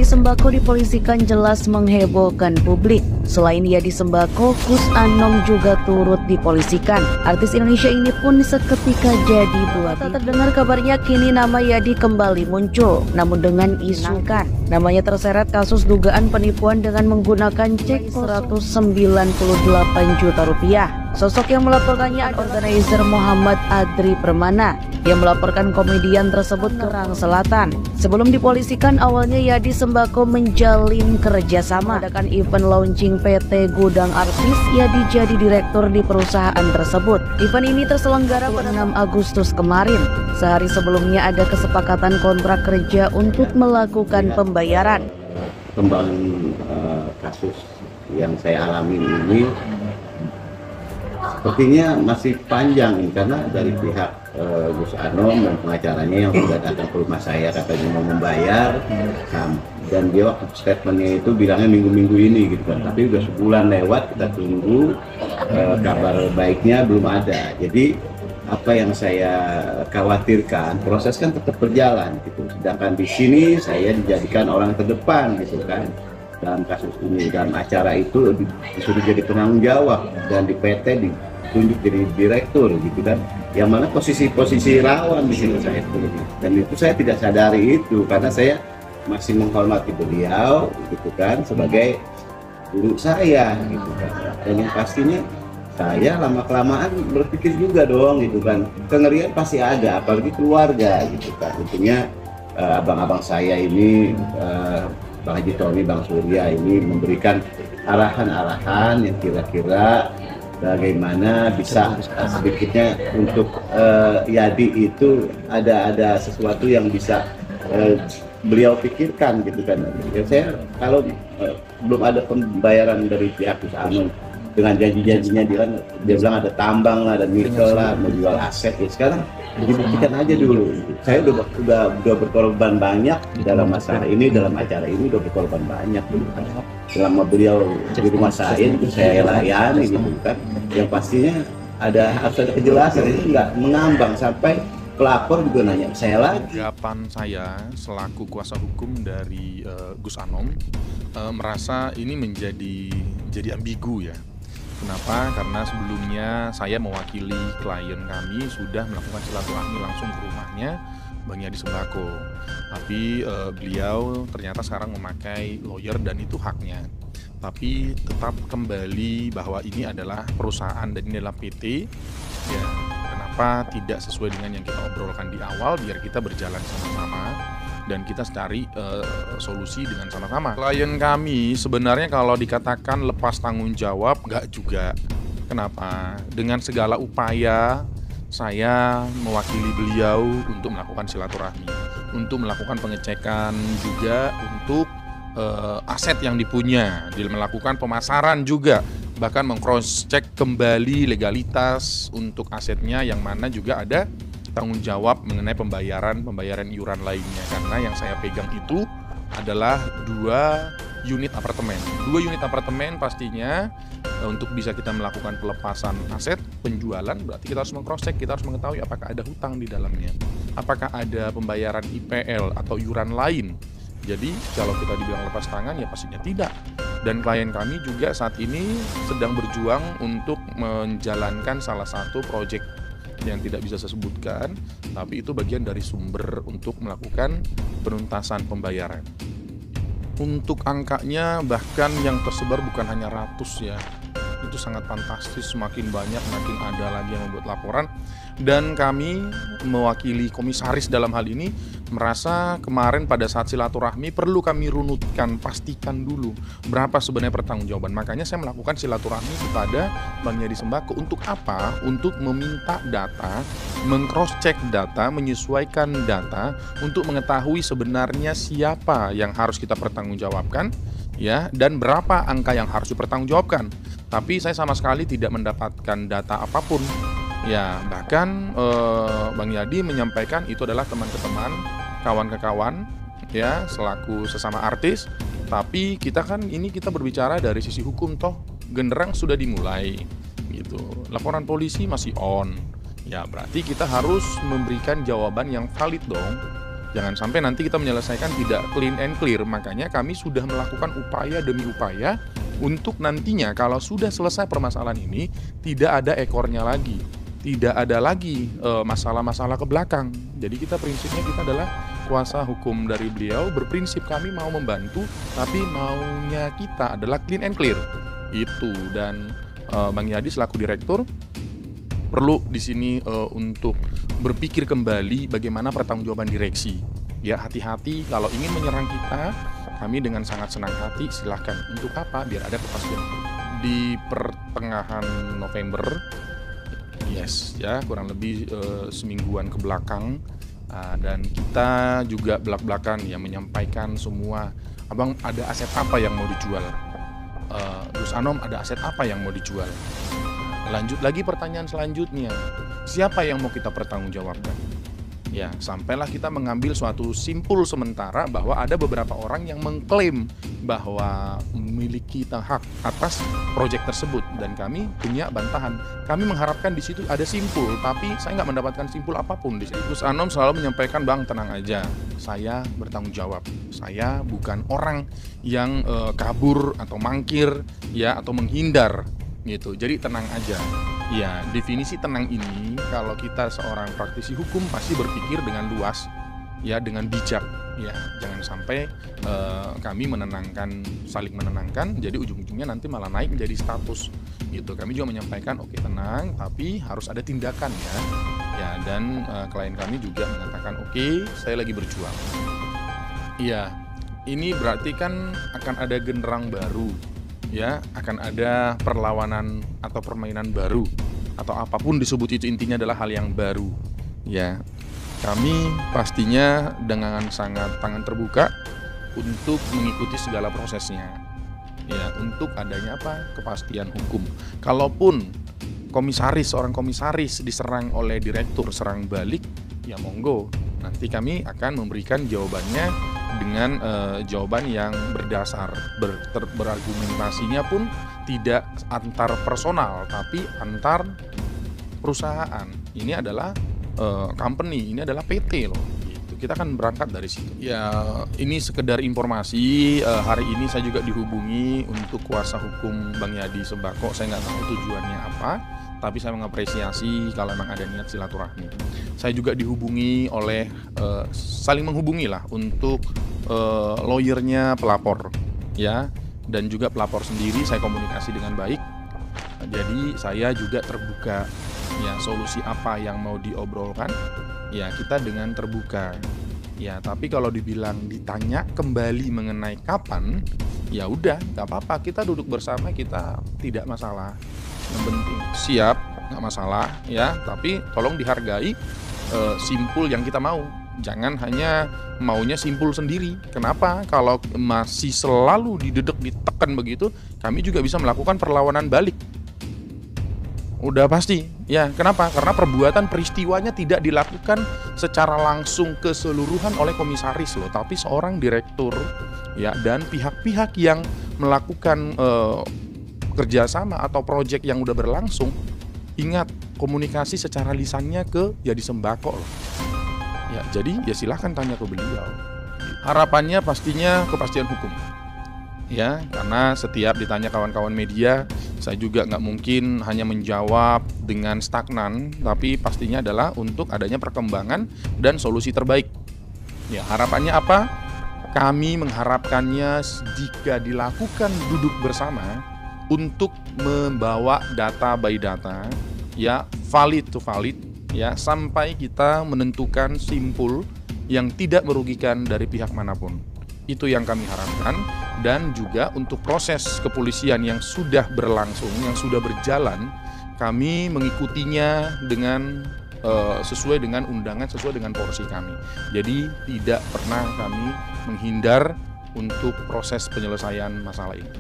Yadi Sembako dipolisikan jelas menghebohkan publik. Selain Yadi Sembako, Gus Anom juga turut dipolisikan. Artis Indonesia ini pun seketika jadi buah bibir. Terdengar kabarnya kini nama Yadi kembali muncul, namun dengan isu namanya terseret kasus dugaan penipuan dengan menggunakan cek 198 juta rupiah. Sosok yang melaporkannya adalah organizer Muhammad Adri Permana yang melaporkan komedian tersebut ke Tangerang Selatan. Sebelum dipolisikan, awalnya Yadi Sembako menjalin kerjasama mengadakan event launching PT Gudang Artis. Yadi jadi direktur di perusahaan tersebut. Event ini terselenggara pada 6 Agustus kemarin. Sehari sebelumnya ada kesepakatan kontrak kerja untuk melakukan pembayaran. Kembang kasus yang saya alami ini sepertinya masih panjang nih, karena dari pihak Gus Anom dan pengacaranya yang sudah datang ke rumah saya katanya mau membayar, dan dia waktu statementnya itu bilangnya minggu-minggu ini gitu kan, tapi udah sebulan lewat kita tunggu, kabar baiknya belum ada. Jadi apa yang saya khawatirkan, proses kan tetap berjalan gitu, sedangkan di sini saya dijadikan orang terdepan gitu kan dalam kasus ini, dalam acara itu disuruh jadi penanggung jawab, dan di PT ditunjuk jadi direktur gitu kan, yang mana posisi rawan di sini saya tuh. Dan itu saya tidak sadari itu, karena saya masih menghormati beliau gitu kan sebagai guru saya gitu kan. Dan yang pastinya saya lama-kelamaan berpikir juga dong gitu kan, kengerian pasti ada, apalagi keluarga gitu kan. Tentunya abang-abang saya ini, Bang Haji Tony, Bang Surya ini memberikan arahan-arahan yang kira-kira bagaimana bisa sedikitnya untuk Yadi itu ada sesuatu yang bisa beliau pikirkan gitu kan. Ya, saya kalau belum ada pembayaran dari pihak Gus Anom dengan janji-janjinya dia bilang ada tambang lah, ada nikel lah, mau jual aset ya, sekarang dibuktikan aja dulu. Saya udah berkorban banyak dalam masalah ini, dalam acara ini udah berkorban banyak dulu kan. Selama beliau di rumah saya itu saya layani gitu kan. Yang pastinya harus ada kejelasan, itu nggak mengambang sampai pelapor juga nanya saya lagi. Tanggapan saya selaku kuasa hukum dari Gus Anom merasa ini menjadi ambigu ya. Kenapa? Karena sebelumnya saya mewakili klien kami sudah melakukan silaturahmi langsung ke rumahnya Bang Yadi Sembako. Tapi beliau ternyata sekarang memakai lawyer dan itu haknya. Tapi tetap kembali bahwa ini adalah perusahaan dan ini adalah PT. Ya, kenapa tidak sesuai dengan yang kita obrolkan di awal, biar kita berjalan sama-sama dan kita cari solusi dengan sama-sama. Klien kami sebenarnya kalau dikatakan lepas tanggung jawab, nggak juga. Kenapa? Dengan segala upaya saya mewakili beliau untuk melakukan silaturahmi, untuk melakukan pengecekan juga untuk aset yang dipunya, melakukan pemasaran juga, bahkan meng-cross check kembali legalitas untuk asetnya, yang mana juga ada tanggung jawab mengenai pembayaran iuran lainnya. Karena yang saya pegang itu adalah 2 unit apartemen. 2 unit apartemen pastinya untuk bisa kita melakukan pelepasan aset, penjualan, berarti kita harus meng-cross check, kita harus mengetahui apakah ada hutang di dalamnya, apakah ada pembayaran IPL atau iuran lain. Jadi kalau kita dibilang lepas tangan ya pastinya tidak. Dan klien kami juga saat ini sedang berjuang untuk menjalankan salah satu proyek yang tidak bisa saya sebutkan, tapi itu bagian dari sumber untuk melakukan penuntasan pembayaran. Untuk angkanya bahkan yang tersebar bukan hanya ratus ya, itu sangat fantastis, semakin banyak makin ada lagi yang membuat laporan. Dan kami mewakili komisaris dalam hal ini merasa kemarin pada saat silaturahmi perlu kami runutkan, pastikan dulu berapa sebenarnya pertanggungjawaban. Makanya saya melakukan silaturahmi kepada Bang Yadi Sembako. Untuk apa? Untuk meminta data, meng-cross check data, menyesuaikan data untuk mengetahui sebenarnya siapa yang harus kita pertanggungjawabkan ya, dan berapa angka yang harus dipertanggungjawabkan. Tapi saya sama sekali tidak mendapatkan data apapun. Ya, bahkan Bang Yadi menyampaikan itu adalah teman ke teman, kawan ke kawan, ya, selaku sesama artis. Tapi kita berbicara dari sisi hukum, toh genderang sudah dimulai, gitu. Laporan polisi masih on. Ya, berarti kita harus memberikan jawaban yang valid dong. Jangan sampai nanti kita menyelesaikan tidak clean and clear. Makanya kami sudah melakukan upaya demi upaya untuk nantinya kalau sudah selesai permasalahan ini tidak ada ekornya lagi, tidak ada lagi masalah-masalah ke belakang. Jadi prinsipnya kita adalah kuasa hukum dari beliau, berprinsip kami mau membantu, tapi maunya kita adalah clean and clear. Itu, dan Bang Yadi selaku direktur perlu di sini untuk berpikir kembali bagaimana pertanggungjawaban direksi. Ya, hati-hati kalau ingin menyerang kita, kami dengan sangat senang hati silahkan. Untuk apa? Biar ada kepastian. Di pertengahan November, yes ya, kurang lebih semingguan ke belakang, dan kita juga belak-belakan ya menyampaikan semua, abang ada aset apa yang mau dijual, Gus Anom ada aset apa yang mau dijual. Lanjut lagi pertanyaan selanjutnya, siapa yang mau kita pertanggungjawabkan? Ya, sampailah kita mengambil suatu simpul sementara bahwa ada beberapa orang yang mengklaim bahwa memiliki hak atas proyek tersebut, dan kami punya bantahan. Kami mengharapkan di situ ada simpul, tapi saya nggak mendapatkan simpul apapun di situ. Gus Anom selalu menyampaikan, bang tenang aja, saya bertanggung jawab. Saya bukan orang yang kabur atau mangkir ya atau menghindar gitu. Jadi tenang aja. Ya, definisi tenang ini kalau kita seorang praktisi hukum pasti berpikir dengan luas, ya dengan bijak. Ya, jangan sampai kami saling menenangkan, jadi ujung-ujungnya nanti malah naik menjadi status. Gitu. Kami juga menyampaikan, oke tenang, tapi harus ada tindakan ya. Ya, dan klien kami juga mengatakan, oke, saya lagi berjuang. Iya, ini berarti kan akan ada genderang baru. Ya, akan ada perlawanan atau permainan baru atau apapun disebut, itu intinya adalah hal yang baru. Ya, kami pastinya dengan sangat tangan terbuka untuk mengikuti segala prosesnya. Ya, untuk adanya apa? Kepastian hukum. Kalaupun seorang komisaris diserang oleh direktur serang balik, ya monggo. Nanti kami akan memberikan jawabannya dengan jawaban yang berdasar, berargumentasinya pun tidak antar personal tapi antar perusahaan. Ini adalah company, ini adalah PT loh. Gitu. Kita akan berangkat dari situ. Ya, ini sekedar informasi. Hari ini saya juga dihubungi untuk kuasa hukum Bang Yadi Sembako. Saya nggak tahu tujuannya apa, tapi saya mengapresiasi kalau memang ada niat silaturahmi. Saya juga dihubungi oleh saling menghubungi lah untuk lawyernya pelapor, ya, dan juga pelapor sendiri saya komunikasi dengan baik. Jadi saya juga terbuka, ya, solusi apa yang mau diobrolkan, ya kita dengan terbuka. Ya, tapi kalau ditanya kembali mengenai kapan, ya udah, nggak apa-apa, kita duduk bersama, kita tidak masalah. Yang penting siap, nggak masalah ya, tapi tolong dihargai simpul yang kita mau. Jangan hanya maunya simpul sendiri. Kenapa? Kalau masih selalu didedek, ditekan begitu, kami juga bisa melakukan perlawanan balik. Udah pasti ya. Kenapa? Karena perbuatan peristiwanya tidak dilakukan secara langsung keseluruhan oleh komisaris loh, tapi seorang direktur ya, dan pihak-pihak yang melakukan kerjasama atau proyek yang udah berlangsung. Ingat, komunikasi secara lisannya ke Yadi Sembako loh. Ya, jadi ya silahkan tanya ke beliau. Harapannya pastinya kepastian hukum. Ya, karena setiap ditanya kawan-kawan media, saya juga nggak mungkin hanya menjawab dengan stagnan, tapi pastinya adalah untuk adanya perkembangan dan solusi terbaik. Ya, harapannya apa? Kami mengharapkannya jika dilakukan duduk bersama untuk membawa data by data, ya, valid to valid, ya, sampai kita menentukan simpul yang tidak merugikan dari pihak manapun. Itu yang kami harapkan. Dan juga untuk proses kepolisian yang sudah berlangsung, yang sudah berjalan, kami mengikutinya dengan sesuai dengan undangan, sesuai dengan porsi kami. Jadi tidak pernah kami menghindar untuk proses penyelesaian masalah ini.